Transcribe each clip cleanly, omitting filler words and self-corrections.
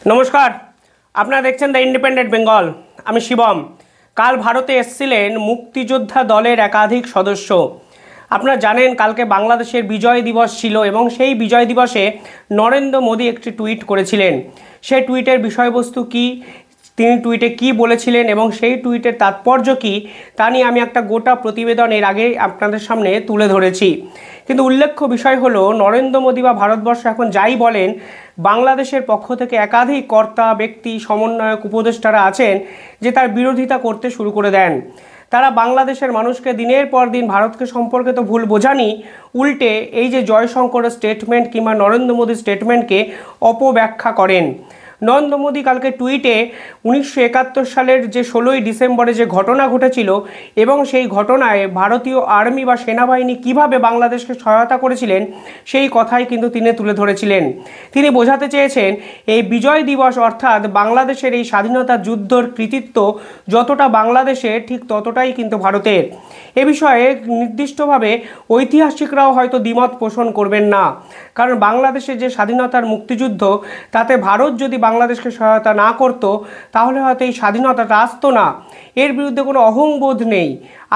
নমস্কার, আপনারা দেখছেন দ্য ইন্ডিপেন্ডেন্ট বেঙ্গল। আমি শিবম। কাল ভারতে এসেছিলেন মুক্তিযোদ্ধা দলের একাধিক সদস্য। আপনারা জানেন কালকে বাংলাদেশের বিজয় দিবস ছিল এবং সেই বিজয় দিবসে নরেন্দ্র মোদী একটি টুইট করেছিলেন। সেই টুইটের বিষয়বস্তু কী, তিনি টুইটে কি বলেছিলেন এবং সেই টুইটের তাৎপর্য কী তা নিয়ে আমি একটা গোটা প্রতিবেদন এর আগে আপনাদের সামনে তুলে ধরেছি। কিন্তু উল্লেখ্য বিষয় হলো, নরেন্দ্র মোদী বা ভারতবর্ষ এখন যাই বলেন, বাংলাদেশের পক্ষ থেকে একাধিক কর্তা, ব্যক্তি, সমন্বয়ক, উপদেষ্টারা আছেন যে তার বিরোধিতা করতে শুরু করে দেন। তারা বাংলাদেশের মানুষকে দিনের পর দিন ভারতকে সম্পর্কে তো ভুল বোঝানি, উল্টে এই যে জয়শঙ্করের স্টেটমেন্ট কিংবা নরেন্দ্র মোদীর স্টেটমেন্টকে অপব্যাখ্যা করেন। নরেন্দ্র মোদী কালকে টুইটে 1971 সালের যে 16ই ডিসেম্বরে যে ঘটনা ঘটেছিল এবং সেই ঘটনায় ভারতীয় আর্মি বা সেনাবাহিনী কিভাবে বাংলাদেশকে সহায়তা করেছিলেন সেই কথাই কিন্তু তিনি তুলে ধরেছিলেন। তিনি বোঝাতে চেয়েছেন এই বিজয় দিবস অর্থাৎ বাংলাদেশের এই স্বাধীনতা যুদ্ধর কৃতিত্ব যতটা বাংলাদেশের, ঠিক ততটাই কিন্তু ভারতের। এ বিষয়ে নির্দিষ্টভাবে ঐতিহাসিকরাও হয়তো দ্বিমত পোষণ করবেন না, কারণ বাংলাদেশের যে স্বাধীনতার মুক্তিযুদ্ধ তাতে ভারত যদি বাংলাদেশকে সহায়তা না করত তাহলে হয়তো এই স্বাধীনতাটা আসতো না। এর বিরুদ্ধে কোনো অহংবোধ নেই,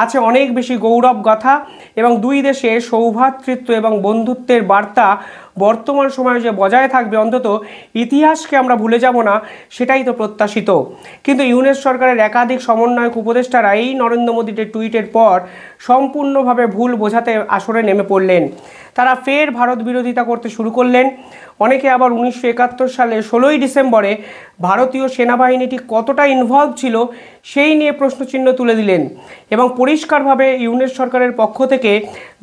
আছে অনেক বেশি গৌরব গাথা এবং দুই দেশে সৌভ্রাতৃত্ব এবং বন্ধুত্বের বার্তা বর্তমান সময়ে যে বজায় থাকবে, অন্তত ইতিহাসকে আমরা ভুলে যাব না, সেটাই তো প্রত্যাশিত। কিন্তু ইউনিট সরকারের একাধিক সমন্বয়ক উপদেষ্টারা এই নরেন্দ্র মোদীর টুইটের পর সম্পূর্ণভাবে ভুল বোঝাতে আসরে নেমে পড়লেন। তারা ফের ভারত বিরোধিতা করতে শুরু করলেন। অনেকে আবার 1971 সালে 16ই ডিসেম্বরে ভারতীয় সেনাবাহিনীটি কতটা ইনভলভ ছিল সেই নিয়ে প্রশ্নচিহ্ন তুলে দিলেন এবং পরিষ্কারভাবে ইউনিট সরকারের পক্ষ থেকে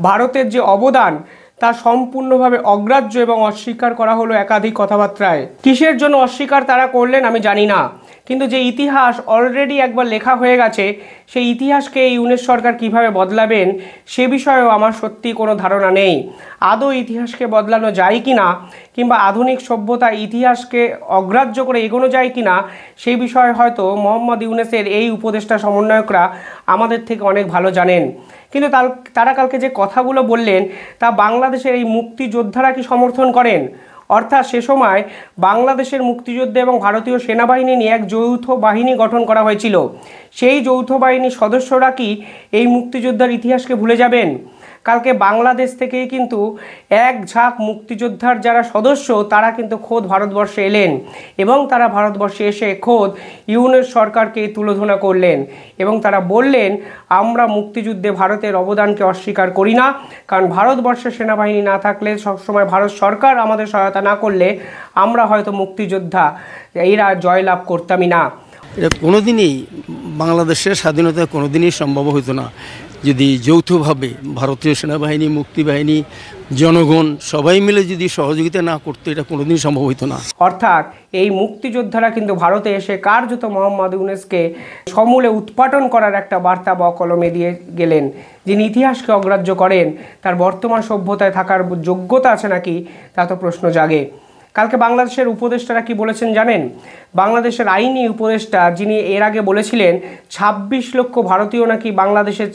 ভারতের যে অবদান তা সম্পূর্ণভাবে অগ্রাহ্য এবং অস্বীকার করা হলো একাধিক কথাবার্তায়। কিসের জন্য অস্বীকার তারা করলেন আমি জানি না, কিন্তু যে ইতিহাস অলরেডি একবার লেখা হয়ে গেছে সেই ইতিহাসকে এই ইউনিট সরকার কিভাবে বদলাবেন সে বিষয়েও আমার সত্যি কোনো ধারণা নেই। আদৌ ইতিহাসকে বদলানো যায় কি না, কিংবা আধুনিক সভ্যতা ইতিহাসকে অগ্রাহ্য করে এগোনো যায় কি না, সেই বিষয়ে হয়তো মোহাম্মদ ইউনূসের এই উপদেষ্টা সমন্বয়করা আমাদের থেকে অনেক ভালো জানেন। কিন্তু তারা কালকে যে কথাগুলো বললেন তা বাংলাদেশের এই মুক্তিযোদ্ধারা কি সমর্থন করেন? অর্থাৎ সে সময় বাংলাদেশের মুক্তিযুদ্ধে এবং ভারতীয় সেনাবাহিনী নিয়ে এক যৌথ বাহিনী গঠন করা হয়েছিল। সেই যৌথ বাহিনীর সদস্যরা কি এই মুক্তিযোদ্ধার ইতিহাসকে ভুলে যাবেন? কালকে বাংলাদেশ থেকেই কিন্তু এক ঝাঁক মুক্তিযোদ্ধার যারা সদস্য তারা কিন্তু খোদ ভারতবর্ষে এলেন এবং তারা ভারতবর্ষে এসে খোদ ইউনিট সরকারকে তুলোধনা করলেন এবং তারা বললেন, আমরা মুক্তিযুদ্ধে ভারতের অবদানকে অস্বীকার করি না, কারণ ভারতবর্ষের সেনাবাহিনী না থাকলে, সবসময় ভারত সরকার আমাদের সহায়তা না করলে আমরা হয়তো মুক্তিযোদ্ধা এরা জয়লাভ করতামই না। এটা কোনোদিনই বাংলাদেশের স্বাধীনতা কোনোদিনই সম্ভব হতো না যদি যৌথভাবে ভারতীয় সেনাবাহিনী, মুক্তিবাহিনী, জনগণ সবাই মিলে যদি সহযোগিতা না করতো, এটা কোনোদিন সম্ভব হতো না। অর্থাৎ এই মুক্তিযোদ্ধারা কিন্তু ভারতে এসে কার্যত মোহাম্মদ ইউনূসকে সমূলে উৎপাটন করার একটা বার্তা বা কলমে দিয়ে গেলেন। যিনি ইতিহাসকে অগ্রাহ্য করেন তার বর্তমান সভ্যতায় থাকার যোগ্যতা আছে নাকি তা তো প্রশ্ন জাগে। কালকে বাংলাদেশের উপদেষ্টারা কি বলেছেন জানেন? বাংলাদেশের আইনি উপদেষ্টা যিনি এর আগে বলেছিলেন 26 লক্ষ ভারতীয় নাকি বাংলাদেশে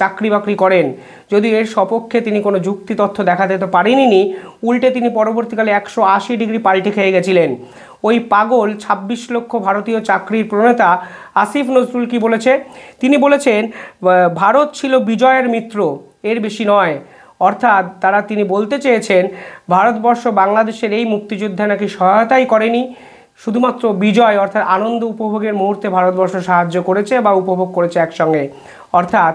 চাকরি বাকরি করেন, যদিও এর সপক্ষে তিনি কোনো যুক্তি তথ্য দেখাতে তো পারেননি, উল্টে তিনি পরবর্তীকালে 180 ডিগ্রি পাল্টে খেয়ে গেছিলেন। ওই পাগল 26 লক্ষ ভারতীয় চাকরির প্রণেতা আসিফ নজরুল কি বলেছে? তিনি বলেছেন ভারত ছিল বিজয়ের মিত্র, এর বেশি নয়। অর্থাৎ তিনি বলতে চেয়েছেন ভারতবর্ষ বাংলাদেশের এই মুক্তিযুদ্ধে নাকি সহায়তাই করেনি, শুধুমাত্র বিজয় অর্থাৎ আনন্দ উপভোগের মুহূর্তে ভারতবর্ষ সাহায্য করেছে বা উপভোগ করেছে একসঙ্গে। অর্থাৎ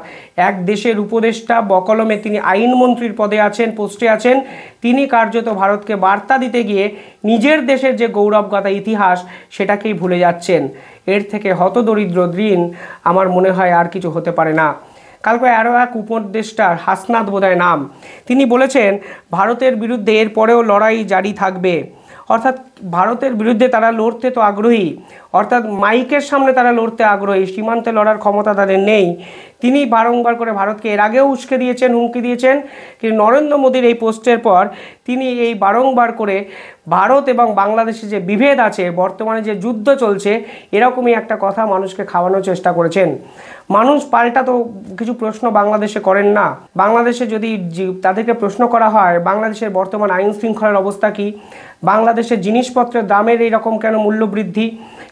এক দেশের উপদেষ্টা বকলমে তিনি আইনমন্ত্রীর পদে আছেন, পোস্টে আছেন, তিনি কার্যত ভারতকে বার্তা দিতে গিয়ে নিজের দেশের যে গৌরবগাথা ইতিহাস সেটাকেই ভুলে যাচ্ছেন। এর থেকে হতদরিদ্র দিন আমার মনে হয় আর কিছু হতে পারে না। কালকে আরও এক উপদেষ্টা, হাসনাত বোধহয় নাম, তিনি বলেছেন ভারতের বিরুদ্ধে এরপরেও লড়াই জারি থাকবে। অর্থাৎ ভারতের বিরুদ্ধে তারা লড়তে তো আগ্রহী, অর্থাৎ মাইকের সামনে তারা লড়তে আগ্রহী, সীমান্তে লড়ার ক্ষমতা তাদের নেই। তিনি বারংবার করে ভারতকে এর আগেও উস্কে দিয়েছেন, হুমকি দিয়েছেন, কিন্তু নরেন্দ্র মোদীর এই পোস্টের পর তিনি এই বারংবার করে ভারত এবং বাংলাদেশে যে বিভেদ আছে, বর্তমানে যে যুদ্ধ চলছে, এরকমই একটা কথা মানুষকে খাওয়ানোর চেষ্টা করেছেন। মানুষ পাল্টা তো কিছু প্রশ্ন বাংলাদেশে করেন না। বাংলাদেশে যদি তাদেরকে প্রশ্ন করা হয় বাংলাদেশের বর্তমান আইন শৃঙ্খলার অবস্থা কী, বাংলাদেশের জিনিস জিনিসপত্রের দামের এইরকম কেন মূল্যবৃদ্ধি,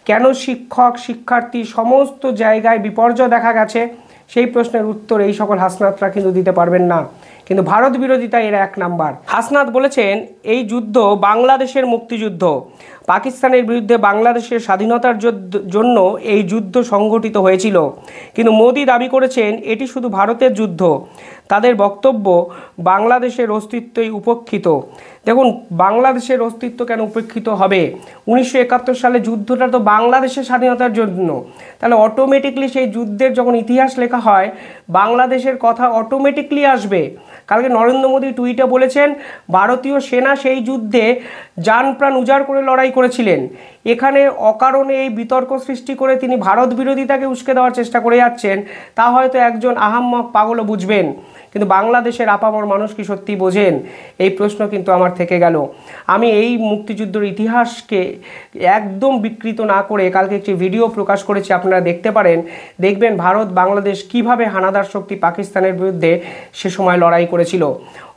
কেন শিক্ষক শিক্ষার্থী সমস্ত জায়গায় বিপর্যয় দেখা গেছে, সেই প্রশ্নের উত্তর এই সকল হাসনাতরা কিন্তু দিতে পারবেন না। কিন্তু ভারত বিরোধিতা এর এক নাম্বার। হাসনাত বলেছেন এই যুদ্ধ বাংলাদেশের মুক্তিযুদ্ধ, পাকিস্তানের বিরুদ্ধে বাংলাদেশের স্বাধীনতার জন্য এই যুদ্ধ সংগঠিত হয়েছিল। কিন্তু মোদি দাবি করেছেন এটি শুধু ভারতের যুদ্ধ। তাদের বক্তব্য বাংলাদেশের অস্তিত্বই উপেক্ষিত। দেখুন, বাংলাদেশের অস্তিত্ব কেন উপেক্ষিত হবে? 1971 সালে যুদ্ধটা তো বাংলাদেশের স্বাধীনতার জন্য, তাহলে অটোমেটিকলি সেই যুদ্ধের যখন ইতিহাস লেখা হয় বাংলাদেশের কথা অটোমেটিকলি আসবে। কালকে নরেন্দ্র মোদী টুইটে বলেছেন ভারতীয় সেনা সেই যুদ্ধে জান প্রাণ উজাড় করে লড়াই করেছিলেন। এখানে অকারণে এই বিতর্ক সৃষ্টি করে তিনি ভারত বিরোধিতাকে উস্কে দেওয়ার চেষ্টা করে যাচ্ছেন, তা হয়তো একজন আহাম্মক পাগলও বুঝবেন, কিন্তু বাংলাদেশের আপামর মানুষ কি সত্যি বোঝেন? এই প্রশ্ন কিন্তু আমার থেকে গেল। আমি এই মুক্তিযুদ্ধের ইতিহাসকে একদম বিকৃত না করে কালকে একটি ভিডিও প্রকাশ করেছি, আপনারা দেখতে পারেন। দেখবেন ভারত বাংলাদেশ কিভাবে হানাদার শক্তি পাকিস্তানের বিরুদ্ধে সে সময় লড়াই করেছিল।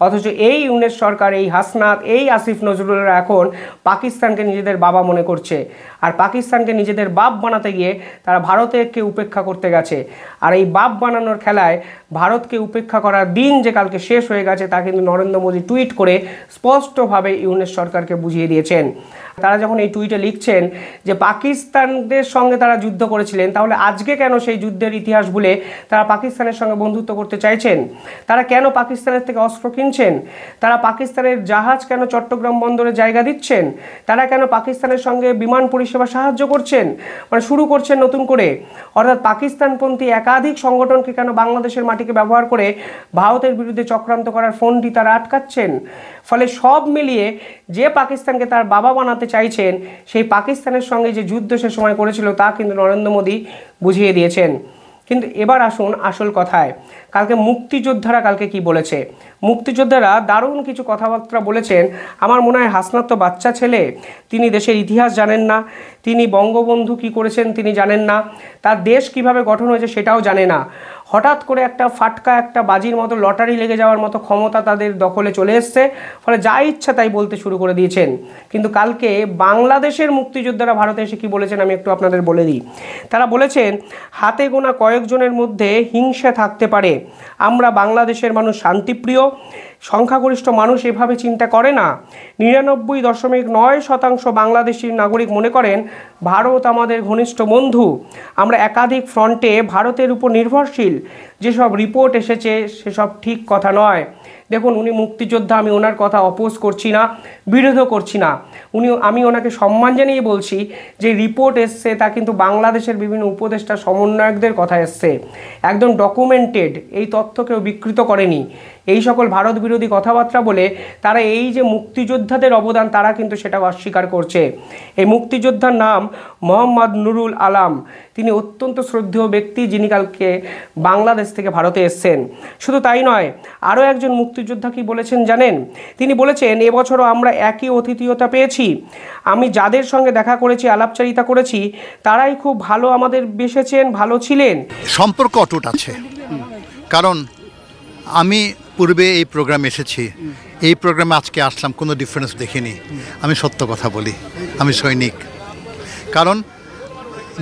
অথচ এই ইউনূস সরকার, এই হাসনাত, এই আসিফ নজরুলরা এখন পাকিস্তানকে নিজেদের বাবা মনে করছে, আর পাকিস্তানকে নিজেদের বাপ বানাতে গিয়ে তারা ভারতকে উপেক্ষা করতে গেছে। আর এই বাপ বানানোর খেলায় ভারতকে উপেক্ষা করার দিন যে কালকে শেষ হয়ে গেছে তা কিন্তু নরেন্দ্র মোদী টুইট করে স্পষ্টভাবে ইউনূস সরকারকে বুঝিয়ে দিয়েছেন। তারা যখন এই টুইটে লিখছেন যে পাকিস্তানদের সঙ্গে তারা যুদ্ধ করেছিলেন, তাহলে আজকে কেন সেই যুদ্ধের ইতিহাস ভুলে তারা পাকিস্তানের সঙ্গে বন্ধুত্ব করতে চাইছেন? তারা কেন পাকিস্তানের থেকে অস্ত্র কিনছেন? তারা পাকিস্তানের জাহাজ কেন চট্টগ্রাম বন্দরে জায়গা দিচ্ছেন? তারা কেন পাকিস্তানের সঙ্গে বিমান পরিষেবা সাহায্য করছেন, মানে শুরু করছেন নতুন করে? অর্থাৎ পাকিস্তানপন্থী একাধিক সংগঠনকে কেন বাংলাদেশের মাটিকে ব্যবহার করে ভারতের বিরুদ্ধে চক্রান্ত করার ফোনটি তারা আটকাচ্ছেন? ফলে সব মিলিয়ে যে পাকিস্তানকে তার বাবা বানাতে চাইছেন, সেই পাকিস্তানের সঙ্গে যে যুদ্ধ সে সময় করেছিল তা কিন্তু নরেন্দ্র মোদী বুঝিয়ে দিয়েছেন। কিন্তু এবার আসুন আসল কথায়। কালকে মুক্তিযোদ্ধারা কালকে কি বলেছে? মুক্তিযোদ্ধারা দারুণ কিছু কথাবার্তা বলেছেন। আমার মনে হয় হাসনাত তো বাচ্চা ছেলে, তিনি দেশের ইতিহাস জানেন না, তিনি বঙ্গবন্ধু কি করেছেন তিনি জানেন না, তার দেশ কিভাবে গঠন হয়েছে সেটাও জানে না। হঠাৎ করে একটা ফাটকা, একটা বাজির মতো লটারি লেগে যাওয়ার মতো ক্ষমতা তাদের দখলে চলে এসছে, ফলে যা ইচ্ছা তাই বলতে শুরু করে দিয়েছেন। কিন্তু কালকে বাংলাদেশের মুক্তিযোদ্ধারা ভারতে এসে কী বলেছেন আমি একটু আপনাদের বলে দিই। তারা বলেছেন হাতে গোনা কয়েকজনের মধ্যে হিংসা থাকতে পারে, আমরা বাংলাদেশের মানুষ শান্তিপ্রিয়, সংখ্যাগরিষ্ঠ মানুষ এভাবে চিন্তা করে না। 99.9% বাংলাদেশি নাগরিক মনে করেন ভারত আমাদের ঘনিষ্ঠ বন্ধু। আমরা একাধিক ফ্রন্টে ভারতের উপর নির্ভরশীল। যেসব রিপোর্ট এসেছে সেসব ঠিক কথা নয়। দেখুন, উনি মুক্তিযোদ্ধা, আমি ওনার কথা অপোজ করছি না, বিরোধও করছি না। আমি ওনাকে সম্মান জানিয়ে বলছি যে রিপোর্ট এসছে তা কিন্তু বাংলাদেশের বিভিন্ন উপদেষ্টা সমন্বয়কদের কথা এসছে, একদম ডকুমেন্টেড। এই তথ্য কেউ বিকৃত করেনি। এই সকল ভারত বিরোধী কথাবার্তা বলে তারা এই যে মুক্তিযোদ্ধাদের অবদান তারা কিন্তু সেটা অস্বীকার করছে। এই মুক্তিযোদ্ধার নাম মোহাম্মদ নুরুল আলম। তিনি অত্যন্ত শ্রদ্ধেয় ব্যক্তি, যিনি কালকে বাংলাদেশ থেকে ভারতে এসছেন। শুধু তাই নয়, আরও একজন মুক্তিযোদ্ধা কি বলেছেন জানেন? তিনি বলেছেন এবছরও আমরা একই অতিথিয়তা পেয়েছি। আমি যাদের সঙ্গে দেখা করেছি, আলাপচারিতা করেছি, তারাই খুব ভালো আমাদের বেসেছেন, ভালো ছিলেন। সম্পর্ক অটুট আছে। কারণ আমি পূর্বে এই প্রোগ্রামে এসেছি, এই প্রোগ্রামে আজকে আসলাম, কোনো ডিফারেন্স দেখিনি। আমি সত্য কথা বলি, আমি সৈনিক। কারণ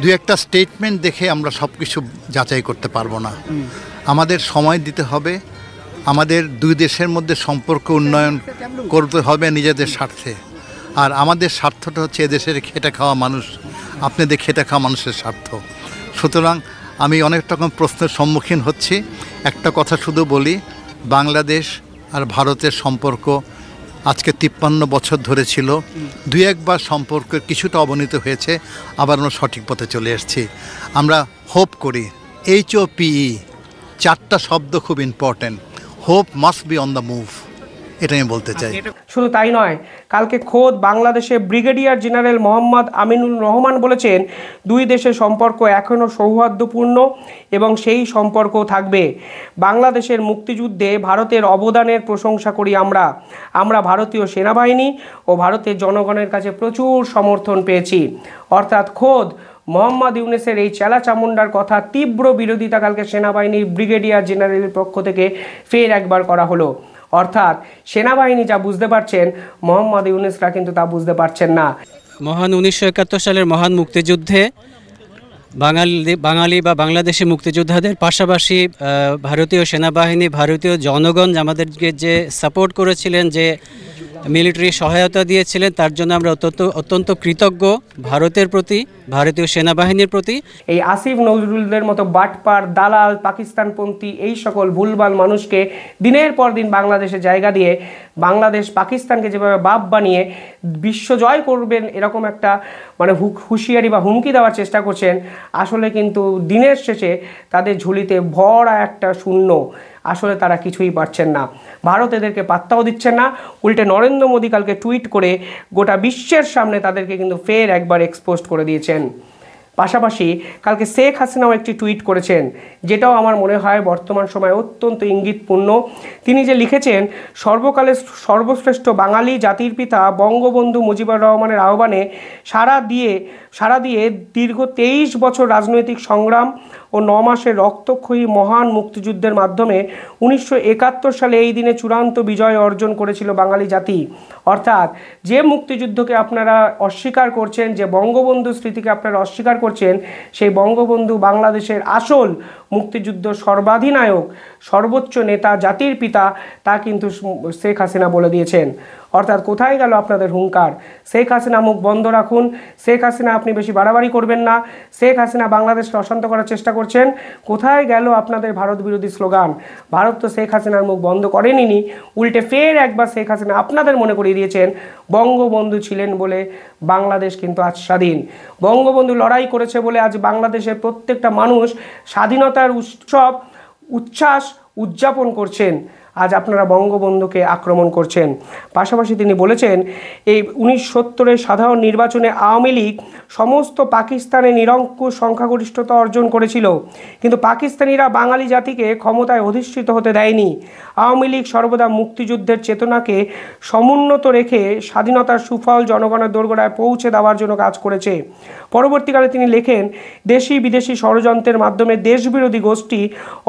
দু একটা স্টেটমেন্ট দেখে আমরা সব কিছু যাচাই করতে পারবো না। আমাদের সময় দিতে হবে, আমাদের দুই দেশের মধ্যে সম্পর্ক উন্নয়ন করতে হবে নিজেদের স্বার্থে। আর আমাদের স্বার্থটা হচ্ছে এদেশের খেটে খাওয়া মানুষ, আপনাদের খেটে খাওয়া মানুষের স্বার্থ। সুতরাং আমি অনেক রকম প্রশ্নের সম্মুখীন হচ্ছি। একটা কথা শুধু বলি, বাংলাদেশ আর ভারতের সম্পর্ক আজকে 53 বছর ধরে ছিল। দুই একবার সম্পর্কের কিছুটা অবনতি হয়েছে, আবার আমরা সঠিক পথে চলে এসেছি। আমরা হোপ করি, HOPE 4টা শব্দ খুব important. Hope must be on the move, এটা আমি বলতে চাই। শুধু তাই নয়, কালকে খোদ বাংলাদেশের ব্রিগেডিয়ার জেনারেল মোহাম্মদ আমিনুল রহমান বলেছেন দুই দেশের সম্পর্ক এখনও সৌহার্দ্যপূর্ণ এবং সেই সম্পর্ক থাকবে। বাংলাদেশের মুক্তিযুদ্ধে ভারতের অবদানের প্রশংসা করি আমরা ভারতীয় সেনাবাহিনী ও ভারতের জনগণের কাছে প্রচুর সমর্থন পেয়েছি। অর্থাৎ খোদ মোহাম্মদ ইউনূসের এই চেলা চামুন্ডার কথা তীব্র বিরোধিতা কালকে সেনাবাহিনীর ব্রিগেডিয়ার জেনারেলের পক্ষ থেকে ফের একবার করা হলো। অর্থাৎ সেনাবাহিনী যা বুঝতে পারছেন, মোহাম্মদ ইউনূসরা কিন্তু তা বুঝতে পারছেন না। মহান 1971 সালের মহান মুক্তিযুদ্ধে বাঙালি বা বাংলাদেশি মুক্তিযোদ্ধাদের পাশাপাশি ভারতীয় সেনাবাহিনী, ভারতীয় জনগণ আমাদেরকে যে সাপোর্ট করেছিলেন, যে মিলিটারি সহায়তা দিয়েছিলেন, তার জন্য আমরা অত্যন্ত কৃতজ্ঞ ভারতের প্রতি, ভারতীয় সেনাবাহিনীর প্রতি। এই আসিফ নজরুলদের মতো বাটপার, দালাল, পাকিস্তানপন্থী এই সকল ভুলভাল মানুষকে দিনের পর দিন বাংলাদেশে জায়গা দিয়ে বাংলাদেশ পাকিস্তানকে যেভাবে বাপ বানিয়ে বিশ্ব জয় করবেন এরকম একটা মানে হুঁশিয়ারি বা হুমকি দেওয়ার চেষ্টা করছেন, আসলে কিন্তু দিনের শেষে তাদের ঝুলিতে ভরা একটা শূন্য। আসলে তারা কিছুই পারছেন না, ভারত এদেরকে পাত্তাও দিচ্ছেন না, উল্টে নরেন্দ্র মোদী কালকে টুইট করে গোটা বিশ্বের সামনে তাদেরকে কিন্তু ফের একবার এক্সপোজ করে দিয়েছেন। পাশাপাশি কালকে শেখ হাসিনাও একটি টুইট করেছেন, যেটাও আমার মনে হয় বর্তমান সময়ে অত্যন্ত ইঙ্গিতপূর্ণ। তিনি যে লিখেছেন, সর্বকালের সর্বশ্রেষ্ঠ বাঙালি জাতির পিতা বঙ্গবন্ধু মুজিবুর রহমানের আহ্বানে সাড়া দিয়ে দীর্ঘ 23 বছর রাজনৈতিক সংগ্রাম ও 9 মাসের রক্তক্ষয়ী মহান মুক্তিযুদ্ধের মাধ্যমে 1971 সালে এই দিনে চূড়ান্ত বিজয় অর্জন করেছিল বাঙালি জাতি। অর্থাৎ যে মুক্তিযুদ্ধকে আপনারা অস্বীকার করছেন, যে বঙ্গবন্ধু স্মৃতিকে আপনারা অস্বীকার করছেন, সেই বঙ্গবন্ধু বাংলাদেশের আসল মুক্তিযুদ্ধ সর্বাধিনায়ক, সর্বোচ্চ নেতা, জাতির পিতা, তা কিন্তু শেখ হাসিনা বলে দিয়েছেন। অর্থাৎ কোথায় গেল আপনাদের হুঙ্কার? শেখ হাসিনা মুখ বন্ধ রাখুন, শেখ হাসিনা আপনি বেশি বাড়াবাড়ি করবেন না, শেখ হাসিনা বাংলাদেশকে অশান্ত করার চেষ্টা করছেন। কোথায় গেল আপনাদের ভারত বিরোধী স্লোগান? ভারত তো শেখ হাসিনার মুখ বন্ধ করেনি, উল্টে ফের একবার শেখ হাসিনা আপনাদের মনে করিয়ে দিয়েছেন বঙ্গবন্ধু ছিলেন বলে বাংলাদেশ কিন্তু আজ স্বাধীন। বঙ্গবন্ধু লড়াই করেছে বলে আজ বাংলাদেশের প্রত্যেকটা মানুষ স্বাধীনতার উচ্ছ্বাস উদযাপন করছেন। আজ আপনারা বঙ্গবন্ধুকে আক্রমণ করছেন। পাশাপাশি তিনি বলেছেন, এই 1970-এর সাধারণ নির্বাচনে আওয়ামী লীগ সমস্ত পাকিস্তানে নিরঙ্কুশ সংখ্যাগরিষ্ঠতা অর্জন করেছিল, কিন্তু পাকিস্তানিরা বাঙালি জাতিকে ক্ষমতায় অধিষ্ঠিত হতে দেয়নি। আওয়ামী লীগ সর্বদা মুক্তিযুদ্ধের চেতনাকে সমুন্নত রেখে স্বাধীনতার সুফল জনগণের দোরগোড়ায় পৌঁছে দেওয়ার জন্য কাজ করেছে। পরবর্তীকালে তিনি লেখেন, দেশি বিদেশি ষড়যন্ত্রের মাধ্যমে দেশবিরোধী গোষ্ঠী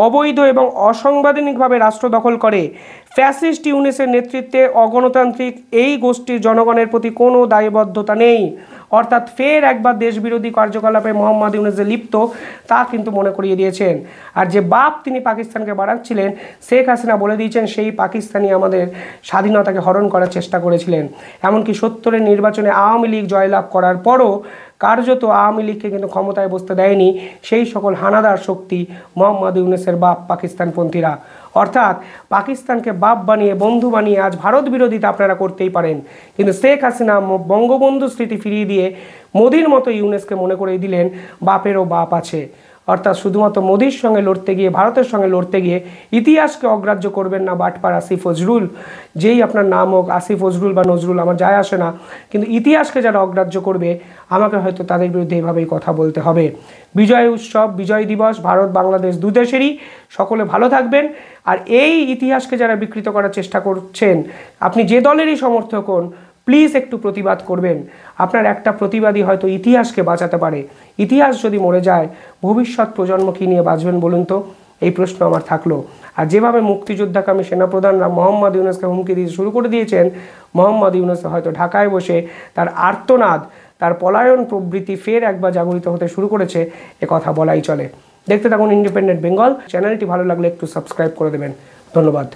অবৈধ এবং অসাংবিধানিকভাবে রাষ্ট্র দখল করে। ফ্যাসিস্ট ইউনূসের নেতৃত্বে অগণতান্ত্রিক এই গোষ্ঠীর জনগণের প্রতি কোনো দায়বদ্ধতা নেই। অর্থাৎ ফের একবার দেশবিরোধী কার্যকলাপে মোহাম্মদ ইউনূস যে লিপ্ত, তা কিন্তু মনে করিয়ে দিয়েছেন। আর যে বাপ তিনি পাকিস্তানকে বাড়াচ্ছিলেন, শেখ হাসিনা বলে দিয়েছেন সেই পাকিস্তানি আমাদের স্বাধীনতাকে হরণ করার চেষ্টা করেছিলেন। এমনকি 70-এর নির্বাচনে আওয়ামী লীগ জয়লাভ করার পরও কার্যত আওয়ামী লীগকে কিন্তু ক্ষমতায় বসতে দেয়নি সেই সকল হানাদার শক্তি, মোহাম্মদ ইউনূসের বাপ পাকিস্তানপন্থীরা। অর্থাৎ পাকিস্তানকে বাপ বানিয়ে, বন্ধু বানিয়ে আজ ভারত বিরোধিতা আপনারা করতেই পারেন, কিন্তু শেখ হাসিনা বঙ্গবন্ধু স্মৃতি ফিরিয়ে দিয়ে মোদির মতো ইউনূসকে মনে করিয়ে দিলেন বাপেরও বাপ আছে। অর্থাৎ শুধুমাত্র মোদির সঙ্গে লড়তে গিয়ে, ভারতের সঙ্গে লড়তে গিয়ে ইতিহাসকে অগ্রাহ্য করবেন না বাটপার আসিফ নজরুল। যেই আপনার নাম হোক, আসিফ নজরুল বা নজরুল, আমার যায় আসে না, কিন্তু ইতিহাসকে যারা অগ্রাহ্য করবে আমাকে হয়তো তাদের বিরুদ্ধে এভাবেই কথা বলতে হবে। বিজয় উৎসব, বিজয় দিবস ভারত বাংলাদেশ দু দেশেরই। সকলে ভালো থাকবেন। আর এই ইতিহাসকে যারা বিকৃত করার চেষ্টা করছেন, আপনি যে দলেরই সমর্থক হন, প্লিজ একটু প্রতিবাদ করবেন। আপনার একটা প্রতিবাদী হয়তো ইতিহাসকে বাঁচাতে পারে। ইতিহাস যদি মরে যায়, ভবিষ্যৎ প্রজন্ম কী নিয়ে বাঁচবেন বলুন তো? এই প্রশ্ন আমার থাকলো। আর যেভাবে মুক্তিযোদ্ধাকামী সেনাপ্রধানরা মোহাম্মদ ইউনূসকে হুমকি দিয়ে শুরু করে দিয়েছেন, মোহাম্মদ ইউনূস হয়তো ঢাকায় বসে তার আর্তনাদ, তার পলায়ন প্রবৃত্তি ফের একবার জাগরিত হতে শুরু করেছে, এ কথা বলাই চলে। দেখতে থাকুন ইন্ডিপেন্ডেন্ট বেঙ্গল। চ্যানেলটি ভালো লাগলে একটু সাবস্ক্রাইব করে দেবেন। ধন্যবাদ।